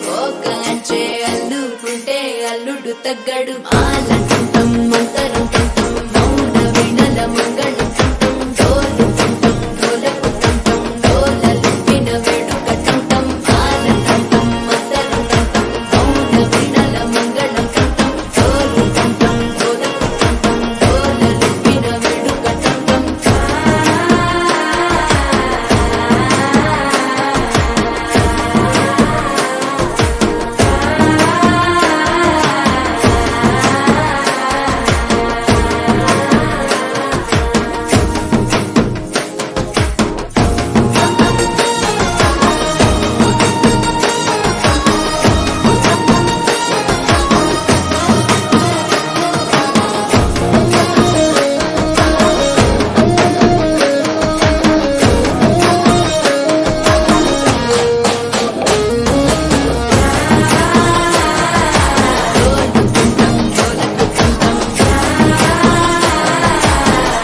కోకంచే అల్లుకుంటే అల్లుడు తగ్గడు ఆలంటుంటం మంతరం తుంటం మౌన వినల మంగళం తుంటం డోలు తుంటం డోలకు తుంటం డోలలు విన వేడుక తుంటం ఆలంటుంటం మంతరం తుంటం మౌన వినల మంగళం తుంటం డోలు తుంటం డోలకు తుంటం డోలలు విన వేడుక తుంటం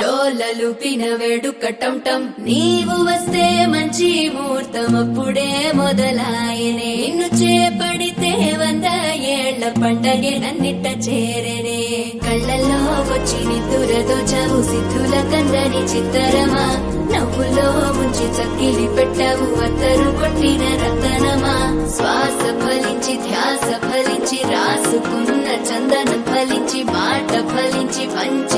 డోలలుపిన వేడుక టంటం నీవు వస్తే మంచి ముహూర్తం అప్పుడే మొదలాయనే నిన్ను చేపడితే 100 ఏళ్ల పండగే నన్నిట్ట చేరనే కళ్ళల్లో వచ్చి నిద్దురతో చావు సిద్ధుల కందని చిత్తరమా నవ్వులో ముంచి చక్కిలి పెట్టావు అత్తరు కొట్టిన రతనమా శ్వాస ఫలించి ధ్యాస ఫలించి రాసుకున్న చందనం ఫలించి మాట ఫలించి పంచ